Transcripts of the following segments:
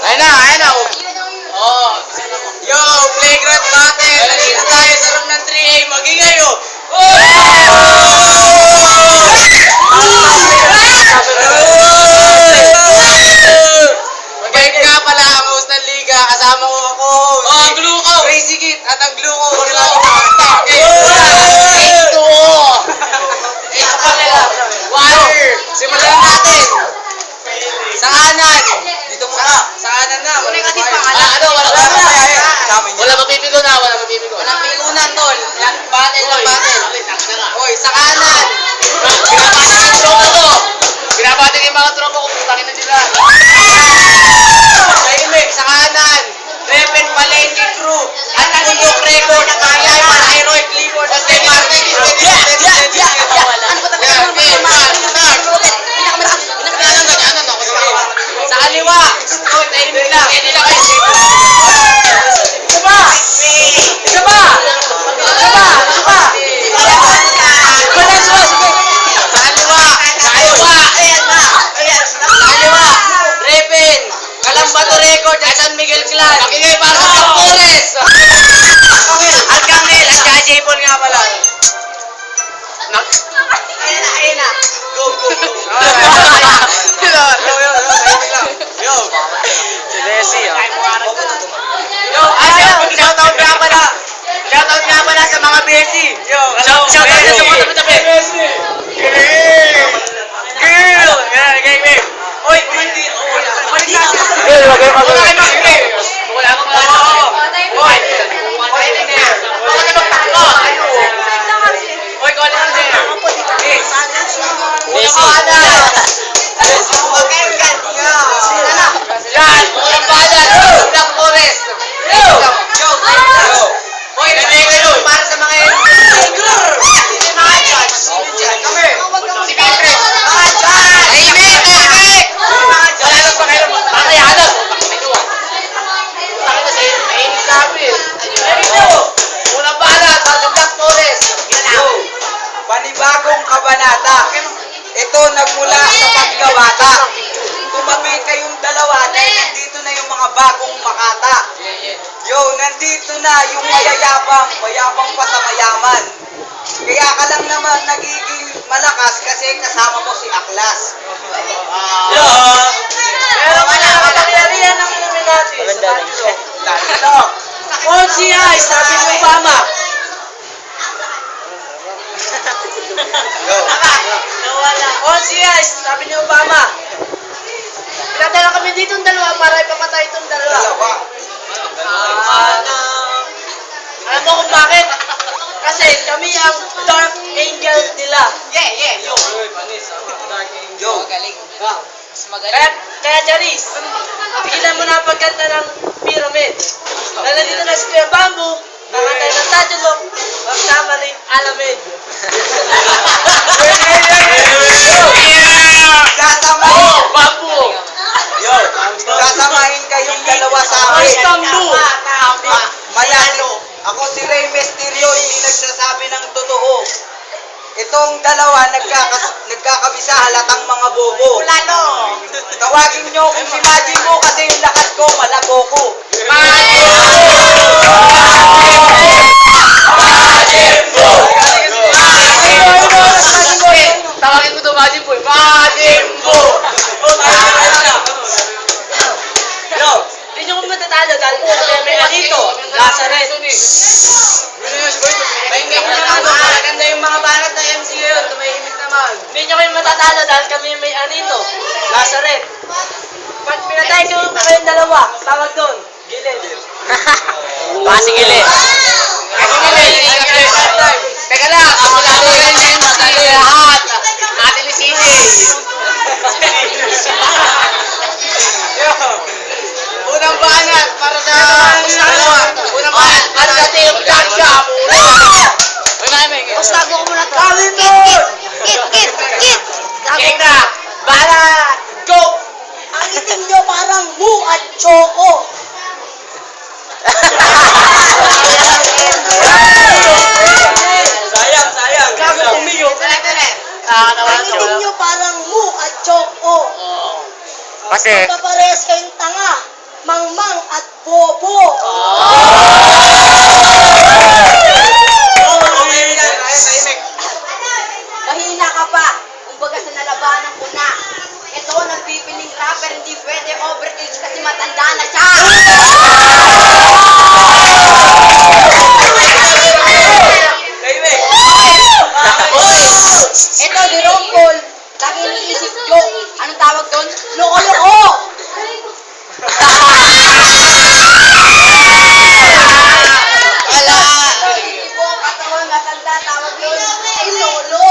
Ayun na. Oh. Yo, playground battle. Nandito tayo sa room ng 3A. Magingay oh. Mabait nga pala ang host ng liga. Kasama ko ako. Ang glue ko. Crazy Kid at ang glue ko. Water. Simulan natin. Sa kanan. Dito muna. Sa kanan na. Wala mapipigo na. Walang pigunan, tol. Battle. Hoy, sa kanan. Binabati yung mga tropa ko. Putangin na nila. Tahimik, sa kanan. Repen Palengke Crew. At ang Bulldog Record. Nakayay, Heroic Clifford. Jose Martin. Sa kaliwa. Hoy, tahimik lang. Bato Record at San Miguel Clan. Pakingay para sa Capores. At Kangel at J-Paul nga pala. Ayun na. Go. Yo. Si Desi ah. Yo, shoutout nga pala sa mga Besi. Yo, shoutout sa mga tabi-tabi. Girl. Game. Oy, panibagong kabanata. Ito nagmula sa pagkawata. Tumabi kayong dalawa dahil nandito na yung mga bagong makata. Yo, nandito na yung mayabang pa sa mayaman. Kaya ka lang naman nagiging malakas kasi kasama mo si Aklas. Yo! Pero katangyarihan ng Illuminati sa Tanyo. Lalo. Fonzie Ice, sabi ng Obama. Fonzie Ice, sabi ni Obama. Pinadala kami dito ng dalawa para ipapatay itong dalawa. Alam mo kung bakit? Kasi kami ang Dark Angel nila. Yeah. Yo. Galing. Mas magaling. Kaya Charis, tigilan mo na ang pagkanta ng pyramid. Dahil nandito na si Kuya Bamboo, nakatay ng Tadulok, magsama rin Alamid. Sasamahin kayong dalawa sa amin. Mayano. Ako si Rey Mysterio, hindi nagsasabi ng totoo. Itong dalawa nagkakabisa halatang mga bobo. Tawagin nyo kung si Majin Buu kasi yung lakas ko malago ko. Majin Buu! Tawagin mo ito Majin Buu. Majin Buu! Yo, hindi nyo kung matatalo dahil may anito, Lazareth. Maganda yung mga banat na MC yun, tumahimik naman. Hindi nyo kayo matatalo dahil kami may anito, Lazareth. Pag pinatay ko kayong dalawa, tawag doon, gilid. Basi gilid. Teka lang, ako lang yung MC lahat. Atin ni CJ. Unang banat para sa dalawa. Unang banat para sa team Gotcha. Mas tago ko muna ito. Kawin doon! Kit! Kit na! Banat! Go! Ang itim nyo parang Mu at Choco. Sayang. Gago tumiyo. Ang itim nyo parang Mu at Choco. Kasi? Magpaparehas kayong tanga. Mangmang at Bobo. Mahina ka pa. Kumbaga sa nalabanan ko na. Ito, nagpipiling rapper, hindi pwede overage kasi matanda na siya. Ito, di Rompol. Lagi iniisip joke. Anong tawag doon? Loko-loko. Hindi po katawan matanda. Tawag doon ay lolo.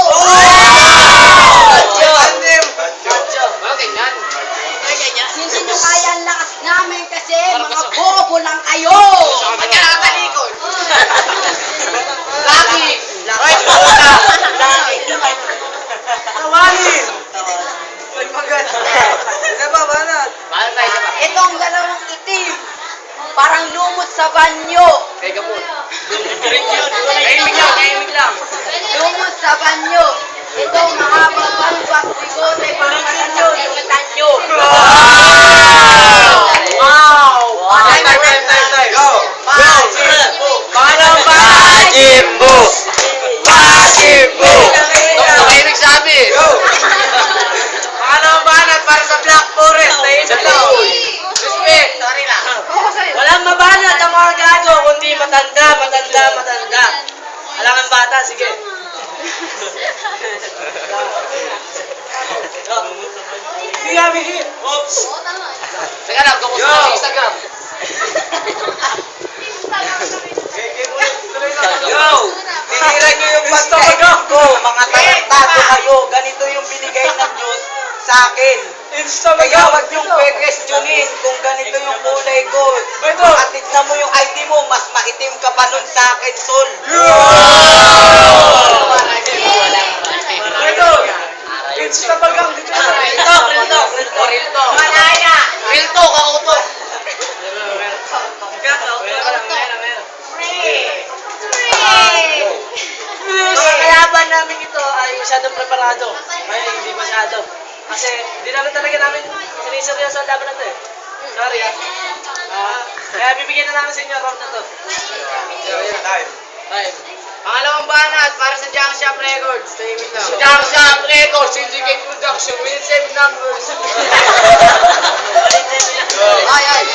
Hindi nyo kaya ang lakas namin kasi mga bobo lang kayo. Laki! Tawalin! Pagmagan! Isa ba, banat? Itong dalawang itim. Parang lumot sa banyo. Lumot sa banyo. Ito mahabang balbas, bigote, parang matandang tanyo. Wow! Time! Go! Parang Majimbo! Majimbo! Go! Parang banat para sa Black Forest. Respect! Sorry na. Walang mabanat ang mga gago, kundi matanda. Alangan bata, sige. Bigyan. Oops. Teka lang, kumusta Yo! sa Instagram? Yo! Tiniran nyo yung pagkain ko, mga tarantado kayo. Ganito yung binigay ng Diyos sa akin. Kaya wag yung pe-questionin kung ganito yung kulay ko. At tignan mo yung ID mo, mas maitim ka pa nun sa akin, sol. Rilto, kauto. Ang kalaban namin ito ay masyadong preparado. Kaya hindi masyado. Kasi hindi namin talaga siniseryoso ang laban na ito eh. Sorry kaya bibigyan na namin sa inyo round na to. Time. Pangalawang banat para sa Junk Shop Records. Tahimik lang. Junk Shop Records, Syndicate Production, Minute 7 numbers. Ay.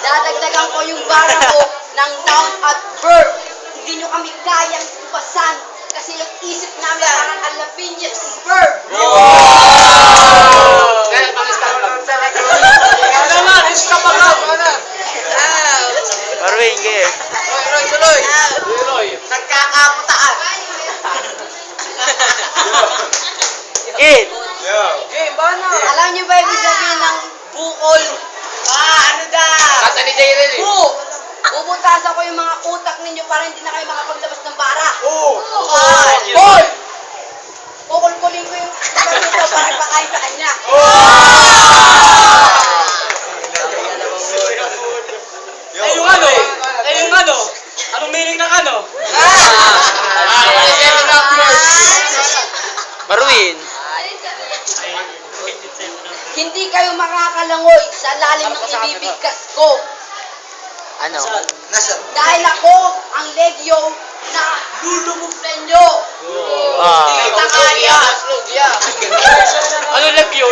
Dadagdagan ko yung bara ko ng noun at verb. Hindi nyo kami kayang ubasan kasi yung isip namin parang alapinyas ng verb. Kaya pang-start lang. Marvin, game. Tuloy. Nagkakaputaan. Game. Alam nyo ba ibig sabihin ng bukol? Ano daw? Kanta ni Jayren eh. Bubutasan ko yung mga utak ninyo para hindi na kayo makapaglabas ng bara. Ball. Kukulkulin ko yung utak nito para ipakain sa kanya. Yung ano? Anong meaning ng ano? Marwin. Hindi kayo makakalangoy sa lalim ng ibibigkas ko. Ano? Dahil ako ang legyo na lulubog sa inyo. Kita kaya. Ano lagyo?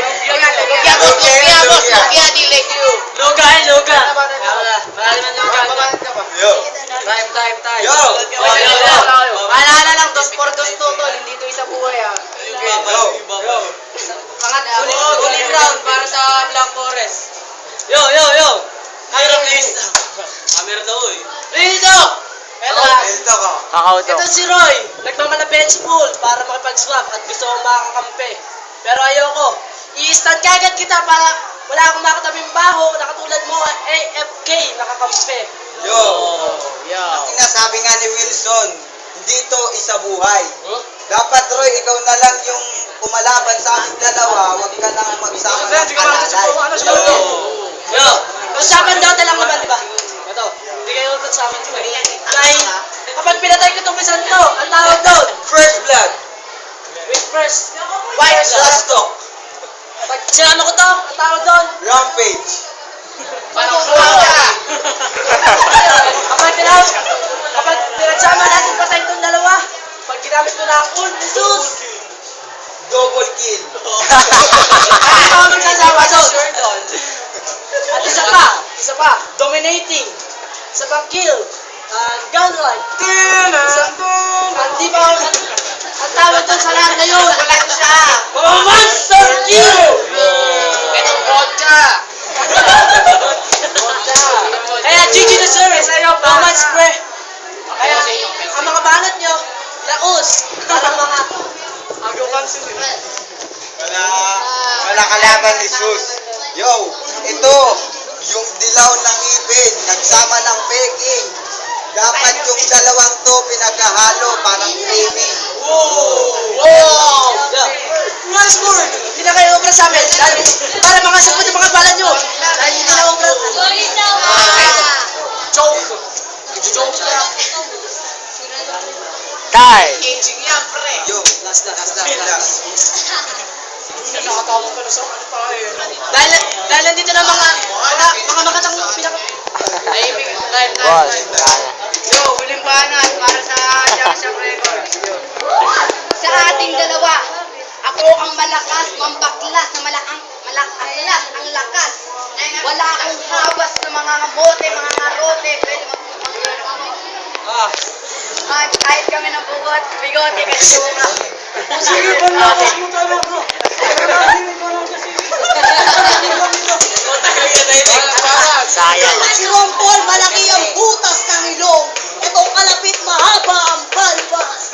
Lugia di Legyo. Loga. Marami man loga. Time. Yo. Paalala lang, 2x2 tol, hindi ito isa buhay ah. Ulit round para sa Black Forest. Yo. Camera please. Camera daw eh. Rito! Ito si Roy. Nagmamalapit pool para makipag-swap at gusto kong makakampi. Pero ayoko. I-stand kagad kita para wala akong makatabing baho na katulad mo AFK nakakampi. Ang sinasabi nga ni Wilson, hindi ito isa buhay. Dapat Roy, ikaw na lang yung kumalaban sa aming dalawa, huwag ka nang magsama ng alalay. Yo. Usapan daw lang naman, di ba? Ito. Hindi kayo usapan ko eh. Dahil kapag pinatay ko itong isang to, ang tawag doon. First blood. Wait first. White Last talk. Pag sinama ko to, ang tawag doon. Rampage. Kapag pinagsama natin pa tayong itong dalawa, pag ginamit mo na ang Un Jesus, Double kill. ano ang magsasama doon? At isa pa, dominating, isa pang kill, gunlight, ang di ba, ang tawag doon sa lahat na yun, monster kill! Kaya GG na sir, sa'yo, Bowman Square. Kaya, ang mga banat nyo, laos, parang mga Wala kalaban ni Sus. Yo, ito, yung dilaw ng ipin, nagsama ng peking. Dapat yung dalawang to pinagkahalo, parang flaming. Wow! Mga score! Hindi na kayo obra sa amin. Para mga sagot ng mga bala nyo. Dahil hindi na obra. Joke! Joke na. Time. Yo, Last. Nakatawa ka na sa ano pa eh. Dahil nandito na mga makatang pinaka... Boss. Kaya. Yo, huling banat para sa Jackson Records. Sa ating dalawa, ako ang malakas, mambaklas na malakas, ang lakas. Wala akong hawas ng mga mote, mga ngarote, pwede kahit kami ng bugot, bigote, kasi buka. Sige, panlakas mo talaga. Sayang. Si Ron Paul, malaki ang butas ng ilong. Itong kalapit, mahaba ang balbas.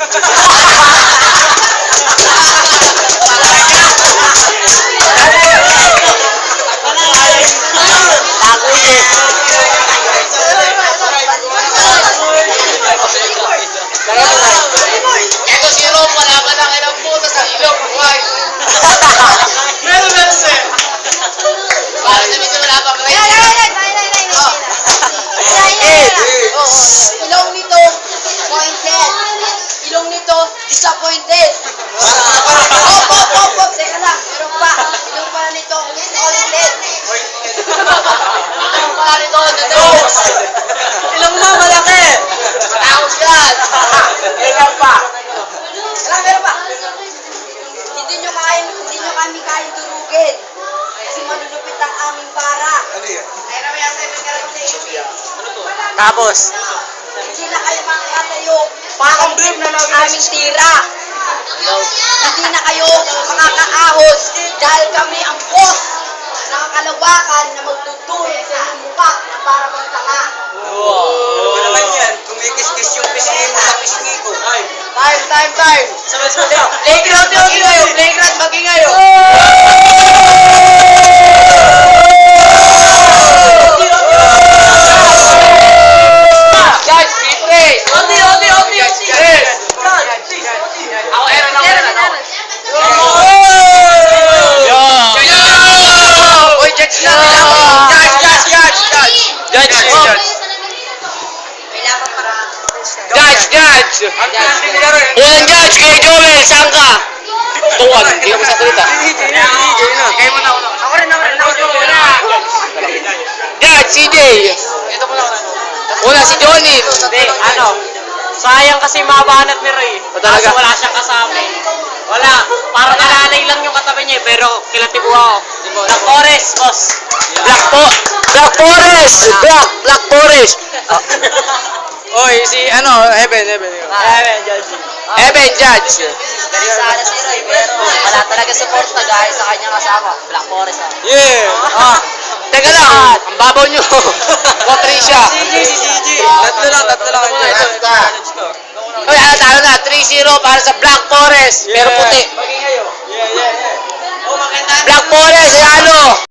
Ito si Rom, wala ka na kayo ng putas ang ilong. Why? Meron sir. Para na medyo wala pang rin. Ilong nito, pointed. Ilong nito, disappointed. Op. Teka lang, meron pa. Ilong pala nito, pointed. Ilong pala nito, nose. Ilong mo, malaki. Mataos yan. Ilan pa? Meron pa. Hindi nyo kami kayang durugin. Kasi malulupit ang aming bara. Ano yan? Tapos. Hindi na kayo makakatayo. Parang blip na lagi. Aming tira. Hindi na kayo makakaahos dahil kami ang boss ng kalawakan na magtutulog sa inyong mukha na para bang tanga. Ano naman yan? Kumikis-kis yung pisngi mo sa pisngi ko. Time. Sabay-sabay. Playground magingay. Playground magingay. Guys, retrace. Oti. Ako, Aaron ako. Uy, judge na. Judge. Yan, judge. Kay Joel, saan ka? Tuwan, hindi ka masasalita. Kayo mo na. Ako rin. Judge, CJ. Ito mo na. Una, si Johnny. Sayang kasi mabanat ni Ray. Talaga? Kasi wala siyang kasama eh. Wala. Parang alalay lang yung katabi niya eh, pero kilatibo ako. Black Forest, boss. Black Forest. Black Forest. Oy, si Eben, Judge. Eben, judge. Galing sana si Ray, pero wala talaga support na guys sa kanyang kasama. Black Forest ah. Yeah. Teka lang, ang babaw nyo. Patricia. Tatlo lang. Uy, talo na. 3-0 para sa Black Forest. Pero puti. Magingay. Oh, maganda. Black Forest, ano?